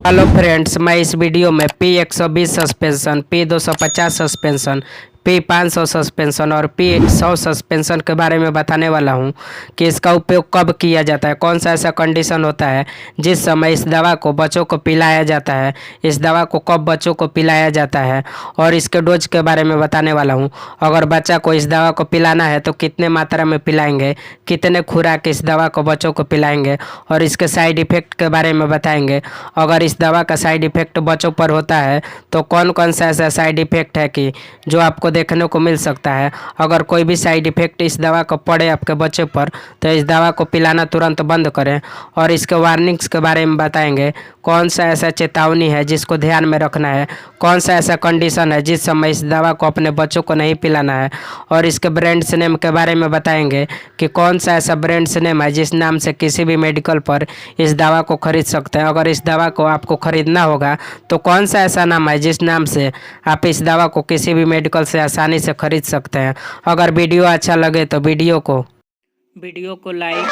Hello friends, मैं इस video में P120 suspension, P250 suspension, P500 suspension और P100 सस्पेंशन के बारे में बताने वाला हूं कि इसका उपयोग कब किया जाता है। कौन सा ऐसा कंडीशन होता है जिस समय इस दवा को बच्चों को पिलाया जाता है, इस दवा को कब बच्चों को पिलाया जाता है और इसके डोज के बारे में बताने वाला हूं। अगर बच्चा को इस दवा को पिलाना है तो कितने मात्रा में पिलाएंगे, कितने खुराक इस दवा को बच्चों को पिलाएंगे और इसके साइड इफ़ेक्ट के बारे में बताएंगे। अगर इस दवा का साइड इफ़ेक्ट बच्चों पर होता है तो कौन कौन सा ऐसा साइड इफ़ेक्ट है कि जो आपको देखने को मिल सकता है। अगर कोई भी साइड इफ़ेक्ट इस दवा को पड़े आपके बच्चे पर तो इस दवा को पिलाना तुरंत बंद करें। और इसके वार्निंग्स के बारे में बताएंगे, कौन सा ऐसा चेतावनी है जिसको ध्यान में रखना है, कौन सा ऐसा कंडीशन है जिस समय इस दवा को अपने बच्चों को नहीं पिलाना है। और इसके ब्रांड्स नेम के बारे में बताएंगे कि कौन सा ऐसा ब्रांड्स नेम है जिस नाम से किसी भी मेडिकल पर इस दवा को खरीद सकते हैं। अगर इस दवा को आपको खरीदना होगा तो कौन सा ऐसा नाम है जिस नाम से आप इस दवा को किसी भी मेडिकल से आसानी से खरीद सकते हैं। अगर वीडियो अच्छा लगे तो वीडियो को लाइक,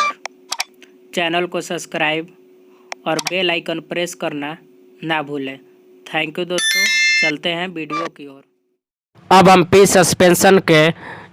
चैनल को सब्सक्राइब और बेल आइकन प्रेस करना ना भूलें। थैंक यू दोस्तों, चलते हैं वीडियो की ओर। अब हम पी सस्पेंशन के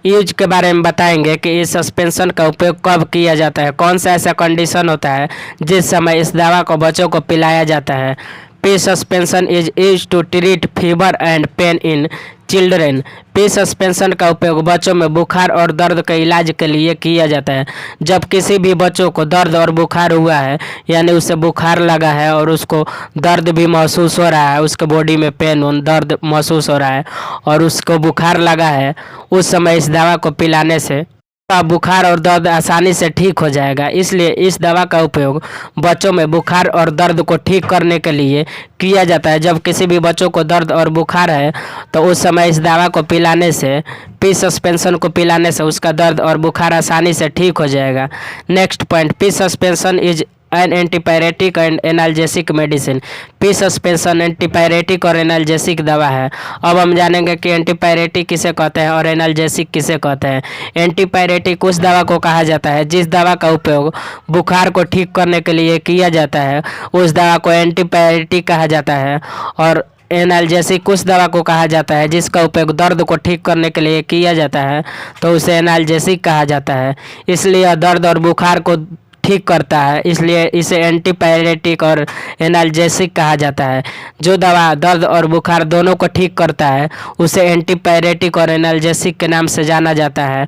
यूज के बारे में बताएंगे कि इस सस्पेंशन का उपयोग कब किया जाता है, कौन सा ऐसा कंडीशन होता है जिस समय इस दवा को बच्चों को पिलाया जाता है। P suspension is used to treat fever and pain in children. P suspension का उपयोग बच्चों में बुखार और दर्द के इलाज के लिए किया जाता है। जब किसी भी बच्चों को दर्द और बुखार हुआ है, यानी उसे बुखार लगा है और उसको दर्द भी महसूस हो रहा है, उसके बॉडी में पेन दर्द महसूस हो रहा है और उसको बुखार लगा है, उस समय इस दवा को पिलाने से बुखार और दर्द आसानी से ठीक हो जाएगा। इसलिए इस दवा का उपयोग बच्चों में बुखार और दर्द को ठीक करने के लिए किया जाता है। जब किसी भी बच्चों को दर्द और बुखार है तो उस समय इस दवा को पिलाने से, पी सस्पेंशन को पिलाने से उसका दर्द और बुखार आसानी से ठीक हो जाएगा। Next point, P suspension is an antipyretic and analgesic medicine. P suspension antipyretic और एनाल्जेसिक दवा है। अब हम जानेंगे कि एंटीपायरेटिक किसे कहते हैं और एनाल्जेसिक किसे कहते हैं। एंटीपायरेटिक उस दवा को कहा जाता है जिस दवा का उपयोग बुखार को ठीक करने के लिए किया जाता है, उस दवा को एंटीपायरेटिक कहा जाता है। और एनाल्जेसिक उस दवा को कहा जाता है जिसका उपयोग दर्द को ठीक करने के लिए किया जाता है, तो उसे एनाल्जेसिक कहा जाता है। इसलिए यह दर्द और बुखार को ठीक करता है, इसलिए इसे एंटीपायरेटिक और एनाल्जेसिक कहा जाता है। जो दवा दर्द और बुखार दोनों को ठीक करता है उसे एंटीपायरेटिक और एनाल्जेसिक के नाम से जाना जाता है।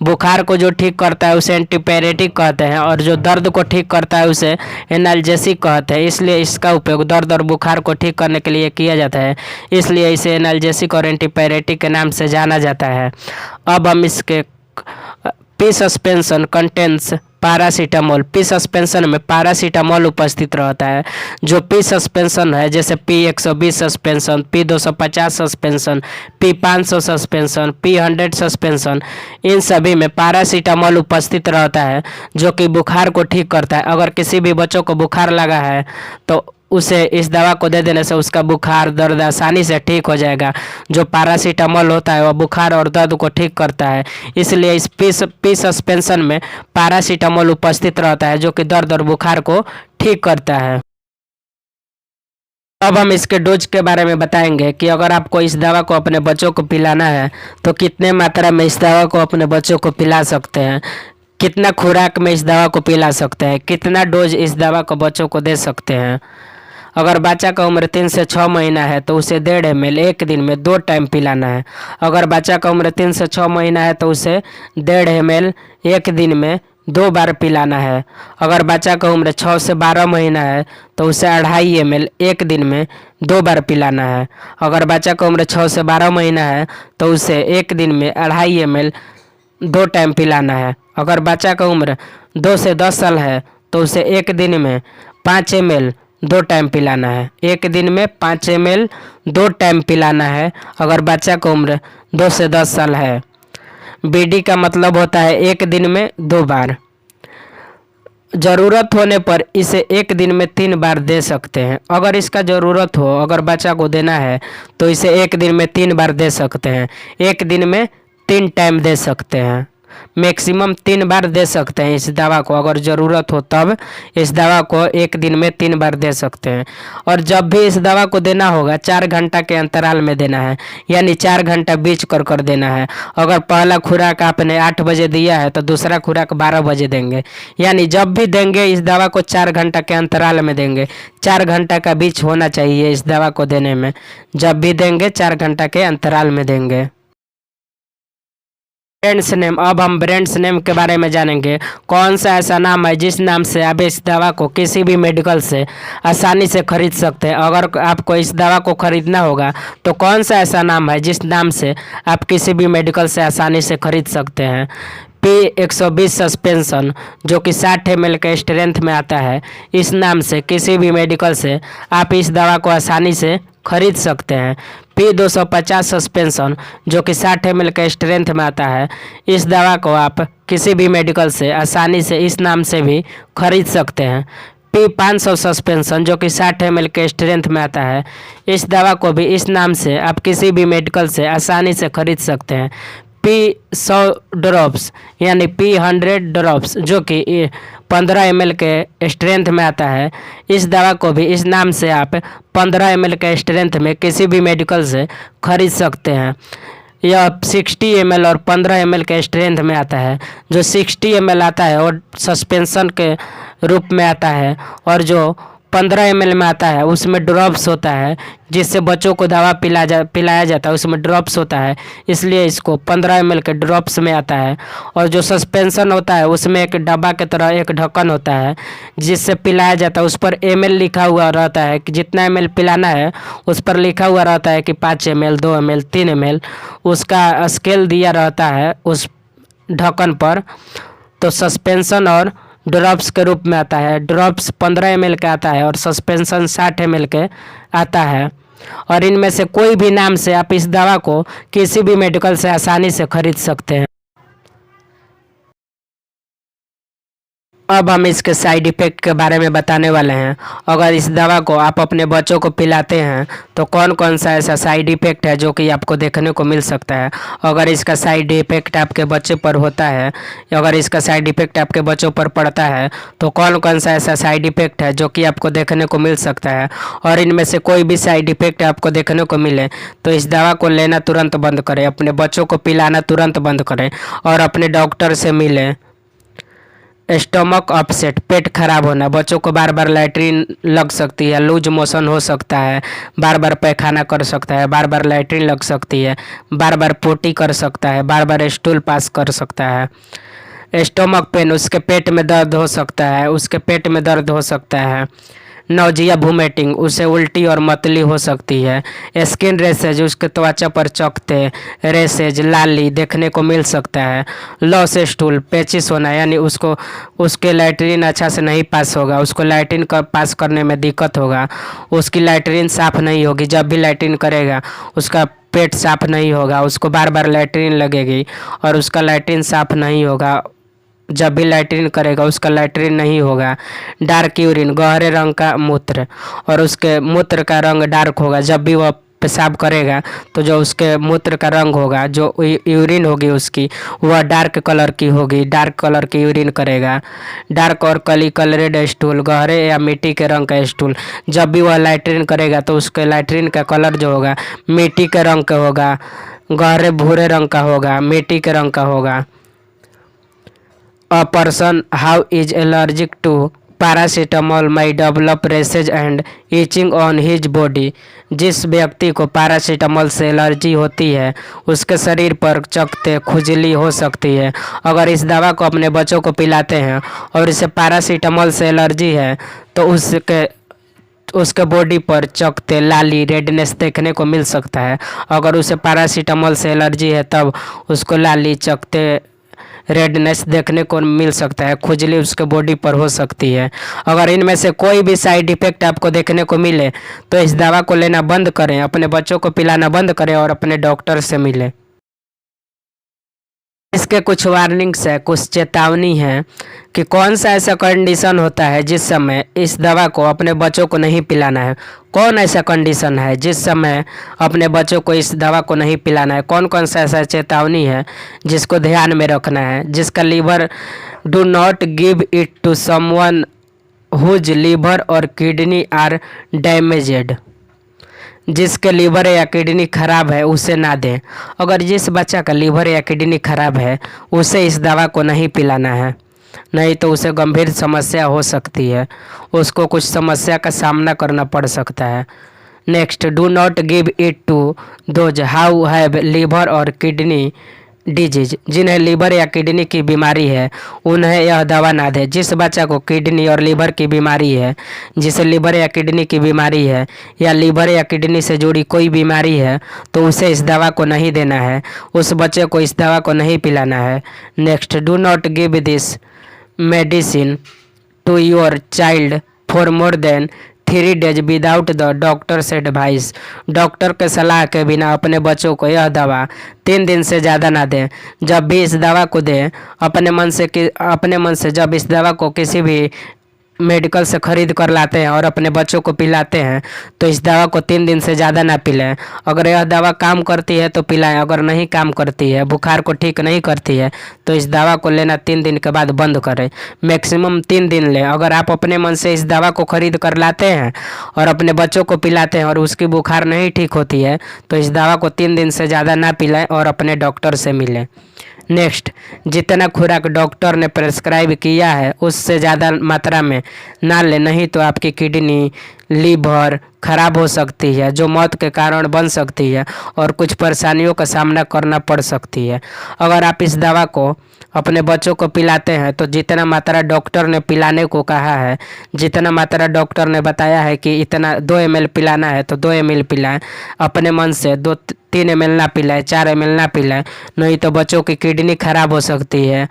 बुखार को जो ठीक करता है उसे एंटीपायरेटिक कहते हैं और जो दर्द को ठीक करता है उसे एनाल्जेसिक कहते हैं। इसलिए इसका उपयोग दर्द और बुखार को ठीक करने के लिए किया जाता है, इसलिए इसे एनाल्जेसिक और एंटीपायरेटिक के नाम से जाना जाता है। अब हम इसके P suspension contents paracetamol. P suspension में पैरासीटामोल उपस्थित रहता है। जो पी सस्पेंशन है, जैसे P120 suspension, P250 suspension, P500 suspension, P100 suspension, इन सभी में पैरासीटामोल उपस्थित रहता है जो कि बुखार को ठीक करता है। अगर किसी भी बच्चों को बुखार लगा है तो उसे इस दवा को दे देने से उसका बुखार दर्द आसानी से ठीक हो जाएगा। जो पैरासीटामोल होता है वह बुखार और दर्द को ठीक करता है, इसलिए इस पी सस्पेंशन में पैरासीटामोल उपस्थित रहता है जो कि दर्द और बुखार को ठीक करता है। अब हम इसके डोज के बारे में बताएंगे कि अगर आपको इस दवा को अपने बच्चों को पिलाना है तो कितने मात्रा में इस दवा को अपने बच्चों को पिला सकते हैं, कितना खुराक में इस दवा को पिला सकते हैं, कितना डोज इस दवा को बच्चों को दे सकते हैं। अगर बच्चा का उम्र 3 से 6 महीना है तो उसे 1.5 ml एक दिन में 2 टाइम पिलाना है। अगर बच्चा का उम्र 3 से 6 महीना है तो उसे 1.5 ml एक दिन में 2 बार पिलाना है। अगर बच्चा का उम्र 6 से 12 महीना है तो उसे 2.5 ml एक दिन में 2 बार पिलाना है। अगर बच्चा का उम्र 6 से 12 महीना है तो उसे एक दिन में 2.5 ml 2 टाइम पिलाना है। अगर बच्चा का उम्र 2 से 10 साल है तो उसे एक दिन में 5 ml 2 टाइम पिलाना है। एक दिन में 5 ml 2 टाइम पिलाना है अगर बच्चा का उम्र 2 से 10 साल है। बीडी का मतलब होता है एक दिन में 2 बार। ज़रूरत होने पर इसे एक दिन में 3 बार दे सकते हैं। अगर इसका ज़रूरत हो, अगर बच्चा को देना है तो इसे एक दिन में 3 बार दे सकते हैं। एक दिन में 3 टाइम दे सकते हैं। मैक्सिमम 3 बार दे सकते हैं इस दवा को। अगर ज़रूरत हो तब इस दवा को एक दिन में 3 बार दे सकते हैं। और जब भी इस दवा को देना होगा 4 घंटा के अंतराल में देना है, यानी 4 घंटा बीच कर देना है। अगर पहला खुराक आपने 8 बजे दिया है तो दूसरा खुराक 12 बजे देंगे। यानी जब भी देंगे इस दवा को 4 घंटा के अंतराल में देंगे। 4 घंटा का बीच होना चाहिए इस दवा को देने में। जब भी देंगे 4 घंटा के अंतराल में देंगे। ब्रांड्स नेम, अब हम ब्रांड्स नेम के बारे में जानेंगे। कौन सा ऐसा नाम है जिस नाम से आप इस दवा को किसी भी मेडिकल से आसानी से खरीद सकते हैं। अगर आपको इस दवा को खरीदना होगा तो कौन सा ऐसा नाम है जिस नाम से आप किसी भी मेडिकल से आसानी से खरीद सकते हैं। P120 सस्पेंशन, जो कि 60 ml के स्ट्रेंथ में आता है। इस नाम से किसी भी मेडिकल से आप इस दवा को आसानी से खरीद सकते हैं। P250 सस्पेंशन, जो कि 60 ml के स्ट्रेंथ में आता है। इस दवा को आप किसी भी मेडिकल से आसानी से इस नाम से भी खरीद सकते हैं। P500 सस्पेंशन, जो कि 60 ml के स्ट्रेंथ में आता है। इस दवा को भी इस नाम से आप किसी भी मेडिकल से आसानी से खरीद सकते हैं। P100 ड्रॉप्स यानी P100 ड्रॉप्स, जो कि 15 ml के स्ट्रेंथ में आता है। इस दवा को भी इस नाम से आप 15 ml के स्ट्रेंथ में किसी भी मेडिकल से खरीद सकते हैं। यह 60 ml और 15 ml के स्ट्रेंथ में आता है। जो 60 ml आता है और सस्पेंशन के रूप में आता है, और जो 15 ml में आता है उसमें ड्रॉप्स होता है, जिससे बच्चों को दवा पिलाया जाता है, उसमें ड्रॉप्स होता है, इसलिए इसको 15 ml के ड्रॉप्स में आता है। और जो सस्पेंशन होता है उसमें एक डब्बा की तरह एक ढक्कन होता है जिससे पिलाया जाता है। उस पर ml लिखा हुआ रहता है कि जितना ml पिलाना है, उस पर लिखा हुआ रहता है कि 5 ml, 2 ml, 3 ml, उसका स्केल दिया रहता है उस ढक्कन पर। तो सस्पेंशन और ड्रॉप्स के रूप में आता है। ड्रॉप्स 15 ml का आता है और सस्पेंशन 60 ml के आता है। और इनमें से कोई भी नाम से आप इस दवा को किसी भी मेडिकल से आसानी से खरीद सकते हैं। अब हम इसके साइड इफ़ेक्ट के बारे में बताने वाले हैं। अगर इस दवा को आप अपने बच्चों को पिलाते हैं तो कौन कौन सा ऐसा साइड इफ़ेक्ट है जो कि आपको देखने को मिल सकता है। अगर इसका साइड इफ़ेक्ट आपके बच्चे पर होता है, अगर इसका साइड इफ़ेक्ट आपके बच्चों पर पड़ता है तो कौन कौन सा ऐसा साइड इफ़ेक्ट है जो कि आपको देखने को मिल सकता है। और इनमें से कोई भी साइड इफ़ेक्ट आपको देखने को मिले तो इस दवा को लेना तुरंत बंद करें, अपने बच्चों को पिलाना तुरंत बंद करें और अपने डॉक्टर से मिलें। स्टमक अपसेट, पेट खराब होना, बच्चों को बार बार लैट्रिन लग सकती है, लूज मोशन हो सकता है, बार बार पैखाना कर सकता है, बार बार लैट्रिन लग सकती है, बार बार पोटी कर सकता है, बार बार स्टूल पास कर सकता है। स्टमक पेन, उसके पेट में दर्द हो सकता है, उसके पेट में दर्द हो सकता है। नौजिया वोमिटिंग, उसे उल्टी और मतली हो सकती है। स्किन रेसेज, उसके त्वचा पर चकते रेसेज लाली देखने को मिल सकता है। लॉस स्टूल, पेचिस होना, यानी उसके लैट्रिन अच्छा से नहीं पास होगा, उसको लैट्रिन पास करने में दिक्कत होगा, उसकी लैट्रिन साफ़ नहीं होगी, जब भी लैट्रिन करेगा उसका पेट साफ़ नहीं होगा, उसको बार बार लैट्रिन लगेगी और उसका लैट्रिन साफ़ नहीं होगा, जब भी लैट्रिन करेगा उसका लैट्रिन नहीं होगा। डार्क यूरिन, गहरे रंग का मूत्र और उसके मूत्र का रंग डार्क होगा, जब भी वह पेशाब करेगा तो जो उसके मूत्र का रंग होगा, जो यूरिन होगी उसकी, वह डार्क कलर की होगी, डार्क कलर की यूरिन करेगा। डार्क और कली कलरेड स्टूल, गहरे या मिट्टी के रंग का स्टूल, जब भी वह लैट्रिन करेगा तो उसके लैट्रिन का कलर जो होगा मिट्टी के रंग का होगा, गहरे भूरे रंग का होगा, मिट्टी के रंग का होगा। A person who is allergic to paracetamol may develop rashes and itching on his body। जिस व्यक्ति को पैरासीटामोल से एलर्जी होती है उसके शरीर पर चकत्ते खुजली हो सकती है। अगर इस दवा को अपने बच्चों को पिलाते हैं और इसे पैरासीटामोल से एलर्जी है तो उसके बॉडी पर चकत्ते लाली रेडनेस देखने को मिल सकता है। अगर उसे पैरासीटामोल से एलर्जी है तब उसको लाली चकत्ते रेडनेस देखने को मिल सकता है, खुजली उसके बॉडी पर हो सकती है। अगर इनमें से कोई भी साइड इफ़ेक्ट आपको देखने को मिले तो इस दवा को लेना बंद करें, अपने बच्चों को पिलाना बंद करें और अपने डॉक्टर से मिलें। इसके कुछ वार्निंग्स है, कुछ चेतावनी है कि कौन सा ऐसा कंडीशन होता है जिस समय इस दवा को अपने बच्चों को नहीं पिलाना है। कौन ऐसा कंडीशन है जिस समय अपने बच्चों को इस दवा को नहीं पिलाना है। कौन कौन सा ऐसा चेतावनी है जिसको ध्यान में रखना है। जिसका liver, do not give it to someone whose liver और किडनी आर डैमेज्ड। जिसके लीवर या किडनी खराब है उसे ना दें। अगर जिस बच्चा का लीवर या किडनी खराब है उसे इस दवा को नहीं पिलाना है, नहीं तो उसे गंभीर समस्या हो सकती है, उसको कुछ समस्या का सामना करना पड़ सकता है। Next, do not give it to those who have liver और किडनी डिजीज। जिन्हें लीवर या किडनी की बीमारी है उन्हें यह दवा ना दें। जिस बच्चा को किडनी और लीवर की बीमारी है, जिसे लीवर या किडनी की बीमारी है या लीवर या किडनी से जुड़ी कोई बीमारी है तो उसे इस दवा को नहीं देना है, उस बच्चे को इस दवा को नहीं पिलाना है। Next, do not give this medicine to your child for more than 3 days without the doctor's advice. Doctor के सलाह के बिना अपने बच्चों को यह दवा 3 दिन से ज़्यादा ना दें। जब भी इस दवा को दें अपने मन से जब इस दवा को किसी भी मेडिकल से ख़रीद कर लाते हैं और अपने बच्चों को पिलाते हैं तो इस दवा को 3 दिन से ज़्यादा ना पिलाएं। अगर यह दवा काम करती है तो पिलाएं, अगर नहीं काम करती है, बुखार को ठीक नहीं करती है तो इस दवा को लेना 3 दिन के बाद बंद करें। मैक्सिमम 3 दिन लें। अगर आप अपने मन से इस दवा को ख़रीद कर लाते हैं और अपने बच्चों को पिलाते हैं और उसकी बुखार नहीं ठीक होती है तो इस दवा को 3 दिन से ज़्यादा ना पिलाएं और अपने डॉक्टर से मिलें। नेक्स्ट, जितना खुराक डॉक्टर ने प्रेस्क्राइब किया है उससे ज़्यादा मात्रा में ना लें, नहीं तो आपकी किडनी, लीवर खराब हो सकती है जो मौत के कारण बन सकती है और कुछ परेशानियों का सामना करना पड़ सकती है। अगर आप इस दवा को अपने बच्चों को पिलाते हैं तो जितना मात्रा डॉक्टर ने पिलाने को कहा है, जितना मात्रा डॉक्टर ने बताया है कि इतना 2 ml पिलाना है तो 2 ml पिलाएं। अपने मन से 2-3 ml ना पिलाएं, 4 ml ना पिलाएं, नहीं तो बच्चों की किडनी खराब हो सकती है,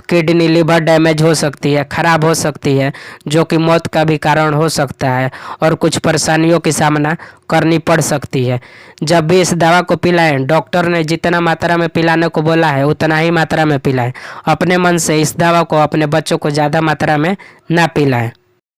किडनी लीवर डैमेज हो सकती है, खराब हो सकती है जो कि मौत का भी कारण हो सकता है और कुछ परेशानियों की सामना करनी पड़ सकती है। जब भी इस दवा को पिलाएं डॉक्टर ने जितना मात्रा में पिलाने को बोला है उतना ही मात्रा में पिलाएं। अपने मन से इस दवा को अपने बच्चों को ज़्यादा मात्रा में ना पिलाएं।